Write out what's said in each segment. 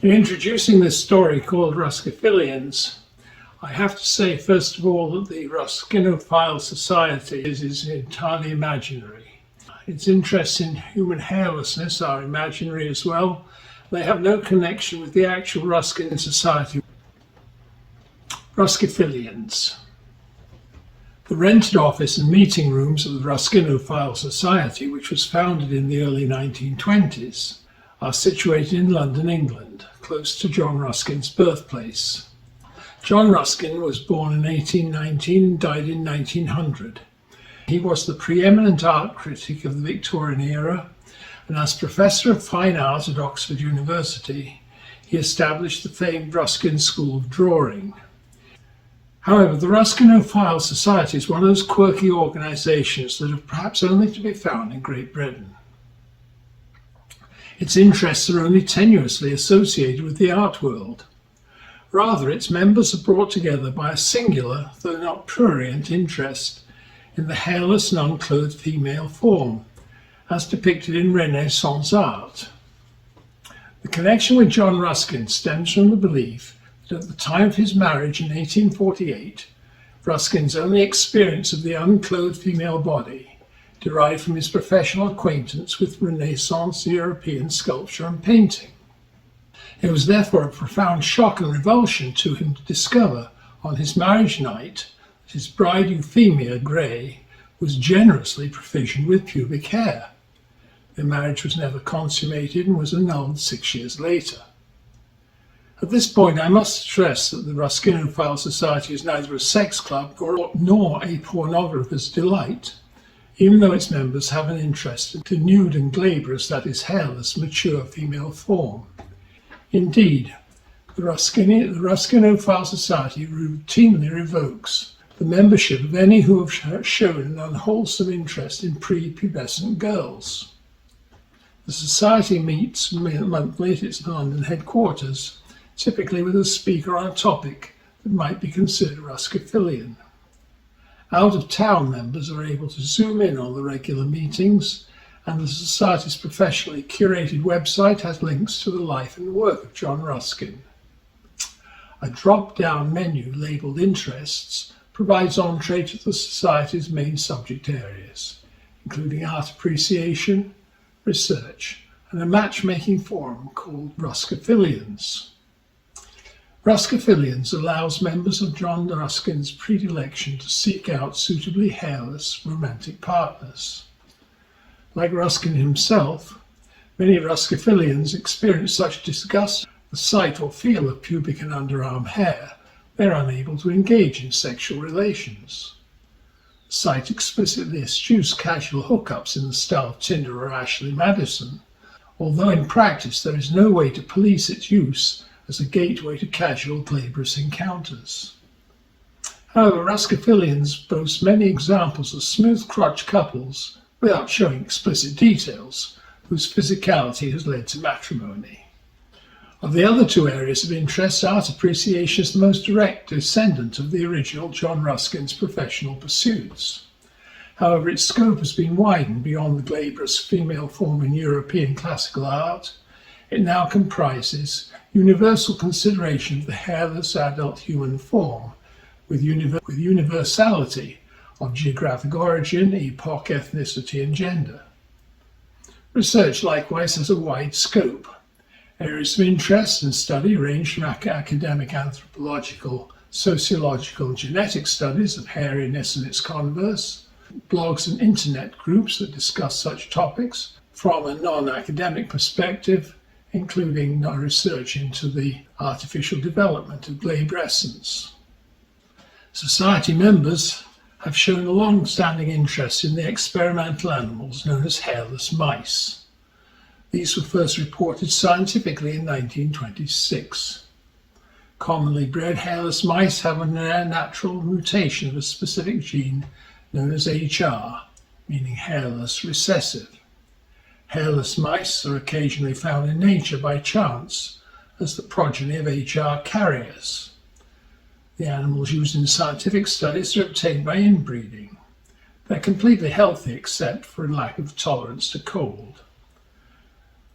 In introducing this story called Ruskiphilians, I have to say first of all that the Ruskinophile society is entirely imaginary. Its interests in human hairlessness are imaginary as well. They have no connection with the actual Ruskin society. Ruskiphilians. The rented office and meeting rooms of the Ruskinophile Society, which was founded in the early 1920s, are situated in London, England, close to John Ruskin's birthplace. John Ruskin was born in 1819 and died in 1900. He was the preeminent art critic of the Victorian era, and as Professor of Fine Art at Oxford University, he established the famed Ruskin School of Drawing. However, the Ruskinophile Society is one of those quirky organisations that are perhaps only to be found in Great Britain. Its interests are only tenuously associated with the art world. Rather, its members are brought together by a singular, though not prurient, interest in the hairless and unclothed female form, as depicted in Renaissance art. The connection with John Ruskin stems from the belief that at the time of his marriage in 1848, Ruskin's only experience of the unclothed female body derived from his professional acquaintance with Renaissance European sculpture and painting. It was therefore a profound shock and revulsion to him to discover on his marriage night that his bride Euphemia Gray was generously provisioned with pubic hair. Their marriage was never consummated and was annulled 6 years later. At this point, I must stress that the Ruskinophile Society is neither a sex club nor a pornographer's delight, even though its members have an interest in the nude and glabrous, that is, hairless, mature female form. Indeed, the Ruskinophile Society routinely revokes the membership of any who have shown an unwholesome interest in prepubescent girls. The Society meets monthly at its London headquarters, typically with a speaker on a topic that might be considered Ruskiphilian. Out-of-town members are able to zoom in on the regular meetings, and the Society's professionally curated website has links to the life and work of John Ruskin. A drop-down menu labelled Interests provides entree to the Society's main subject areas, including art appreciation, research, and a matchmaking forum called Ruskiphilians. Ruskiphilians allows members of John Ruskin's predilection to seek out suitably hairless romantic partners. Like Ruskin himself, many Ruskiphilians experience such disgust at the sight or feel of pubic and underarm hair, they're unable to engage in sexual relations. The site explicitly eschews casual hookups in the style of Tinder or Ashley Madison, although in practice there is no way to police its use as a gateway to casual glabrous encounters. However, Ruskiphilians boast many examples of smooth-crotch couples, without showing explicit details, whose physicality has led to matrimony. Of the other two areas of interest, art appreciation is the most direct descendant of the original John Ruskin's professional pursuits. However, its scope has been widened beyond the glabrous female form in European classical art. It now comprises universal consideration of the hairless adult human form, with universality of geographic origin, epoch, ethnicity, and gender. Research likewise has a wide scope. Areas of interest and study range from academic anthropological, sociological, and genetic studies of hairiness and its converse, blogs and internet groups that discuss such topics from a non-academic perspective, including research into the artificial development of glabrescence. Society members have shown a long-standing interest in the experimental animals known as hairless mice. These were first reported scientifically in 1926. Commonly bred hairless mice have a natural mutation of a specific gene known as HR, meaning hairless recessive. Hairless mice are occasionally found in nature by chance as the progeny of HR carriers. The animals used in scientific studies are obtained by inbreeding. They're completely healthy except for a lack of tolerance to cold.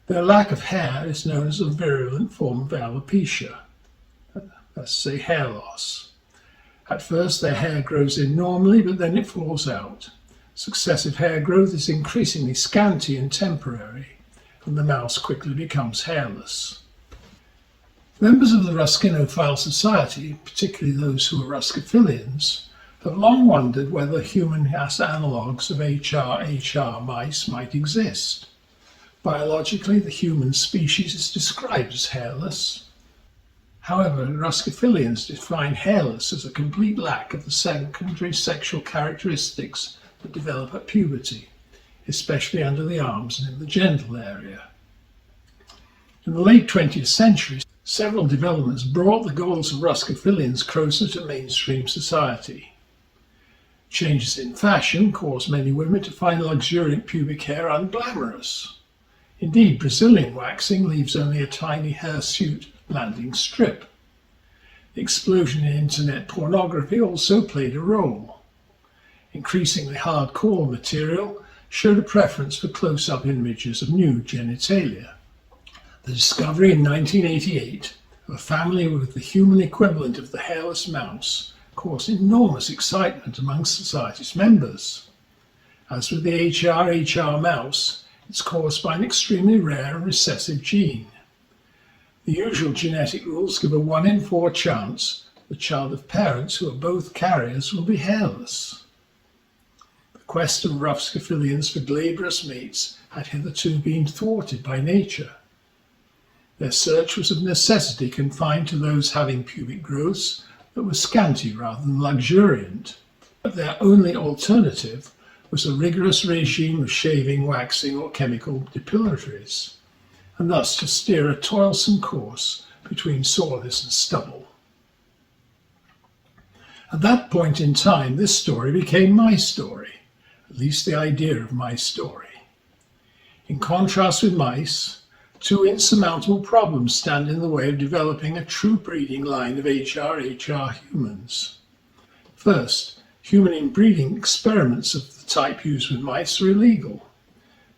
Their lack of hair is known as a virulent form of alopecia, that's to say hair loss. At first their hair grows in normally, but then it falls out. Successive hair growth is increasingly scanty and temporary, and the mouse quickly becomes hairless. Members of the Ruskinophile Society, particularly those who are Ruskiphilians, have long wondered whether human analogues of HR mice might exist. Biologically, the human species is described as hairless. However, Ruskiphilians define hairless as a complete lack of the secondary sexual characteristics that develop at puberty, especially under the arms and in the genital area. In the late 20th century, several developments brought the goals of Ruskiphilians closer to mainstream society. Changes in fashion caused many women to find luxuriant pubic hair unglamorous. Indeed, Brazilian waxing leaves only a tiny hirsute landing strip. The explosion in internet pornography also played a role. Increasingly hardcore material showed a preference for close-up images of nude genitalia. The discovery in 1988 of a family with the human equivalent of the hairless mouse caused enormous excitement among society's members. As with the HR mouse, it's caused by an extremely rare and recessive gene. The usual genetic rules give a 1 in 4 chance the child of parents who are both carriers will be hairless. The quest of Ruskiphilians for glabrous mates had hitherto been thwarted by nature. Their search was of necessity confined to those having pubic growths that were scanty rather than luxuriant. But their only alternative was a rigorous regime of shaving, waxing, or chemical depilatories, and thus to steer a toilsome course between soreness and stubble. At that point in time, this story became my story, at least the idea of my story. In contrast with mice, 2 insurmountable problems stand in the way of developing a true breeding line of HR humans. First, human inbreeding experiments of the type used with mice are illegal.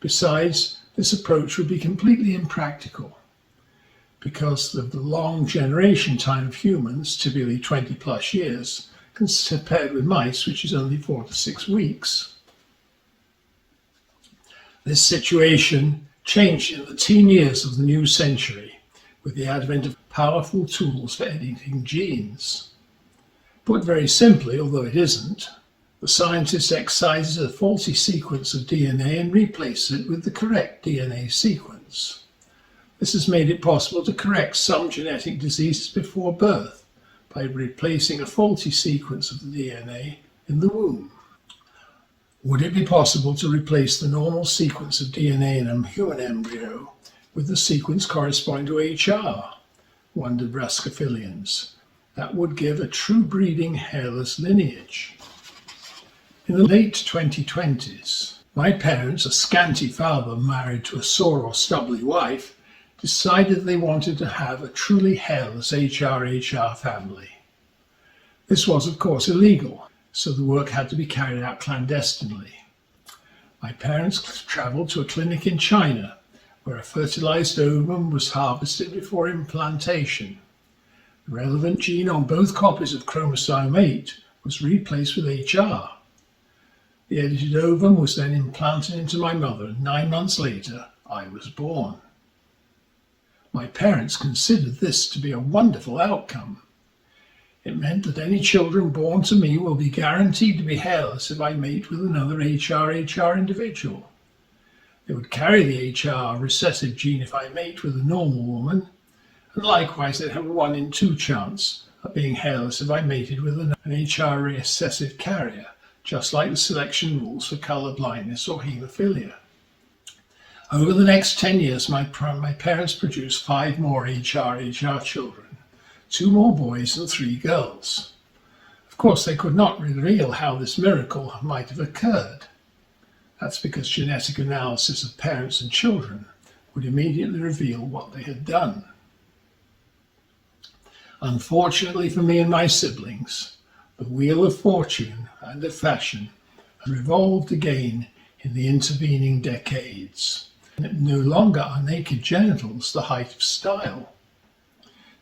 Besides, this approach would be completely impractical because of the long generation time of humans, typically 20 plus years, compared with mice, which is only 4 to 6 weeks. This situation changed in the teen years of the new century with the advent of powerful tools for editing genes. Put very simply, although it isn't, the scientist excises a faulty sequence of DNA and replaces it with the correct DNA sequence. This has made it possible to correct some genetic diseases before birth by replacing a faulty sequence of the DNA in the womb. Would it be possible to replace the normal sequence of DNA in a human embryo with the sequence corresponding to HR? Wondered Ruskiphilians. That would give a true breeding hairless lineage. In the late 2020s, my parents, a scanty father married to a sore or stubbly wife, decided they wanted to have a truly hairless HR family. This was, of course, illegal, so the work had to be carried out clandestinely. My parents traveled to a clinic in China, where a fertilized ovum was harvested before implantation. The relevant gene on both copies of chromosome 8 was replaced with HR. The edited ovum was then implanted into my mother, and 9 months later, I was born. My parents considered this to be a wonderful outcome. It meant that any children born to me will be guaranteed to be hairless if I mate with another HR individual. They would carry the HR recessive gene if I mate with a normal woman, and likewise they'd have a 1 in 2 chance of being hairless if I mated with an HR recessive carrier, just like the selection rules for color blindness or hemophilia. Over the next 10 years, my parents produced 5 more HR children, 2 more boys and 3 girls. Of course, they could not reveal how this miracle might have occurred. That's because genetic analysis of parents and children would immediately reveal what they had done. Unfortunately for me and my siblings, the wheel of fortune and of fashion had revolved again in the intervening decades, No longer are naked genitals the height of style.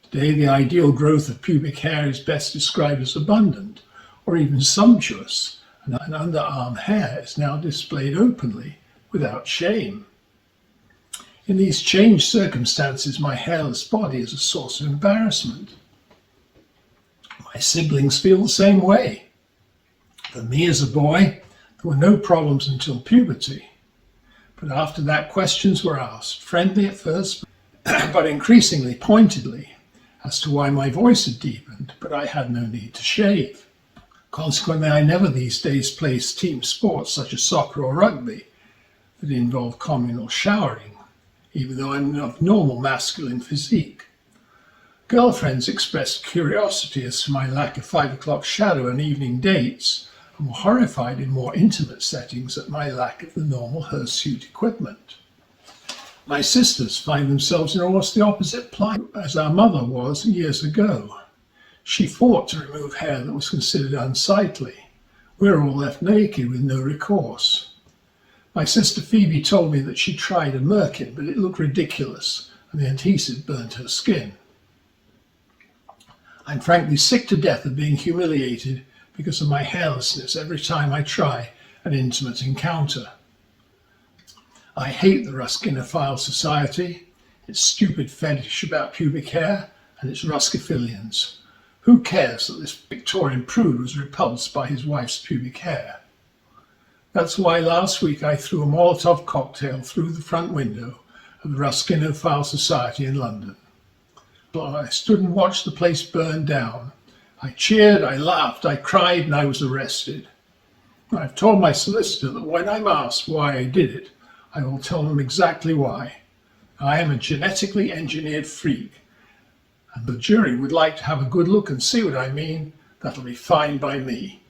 Today, the ideal growth of pubic hair is best described as abundant, or even sumptuous, and underarm hair is now displayed openly, without shame. In these changed circumstances, my hairless body is a source of embarrassment. My siblings feel the same way. For me as a boy, there were no problems until puberty. But after that, questions were asked, friendly at first, but increasingly pointedly, as to why my voice had deepened, but I had no need to shave. Consequently, I never these days play team sports such as soccer or rugby that involve communal showering, even though I'm of normal masculine physique. Girlfriends expressed curiosity as to my lack of 5 o'clock shadow and evening dates, and were horrified in more intimate settings at my lack of the normal hirsute equipment. My sisters find themselves in almost the opposite plight as our mother was years ago. She fought to remove hair that was considered unsightly. We're all left naked with no recourse. My sister Phoebe told me that she tried a merkin, but it looked ridiculous, and the adhesive burnt her skin. I'm frankly sick to death of being humiliated because of my hairlessness every time I try an intimate encounter. I hate the Ruskiphilian society, its stupid fetish about pubic hair, and its Ruskiphilians. Who cares that this Victorian prude was repulsed by his wife's pubic hair? That's why last week I threw a Molotov cocktail through the front window of the Ruskiphilian Society in London. I stood and watched the place burn down. I cheered, I laughed, I cried, and I was arrested. I've told my solicitor that when I'm asked why I did it, I will tell them exactly why. I am a genetically engineered freak, and the jury would like to have a good look and see what I mean. That'll be fine by me.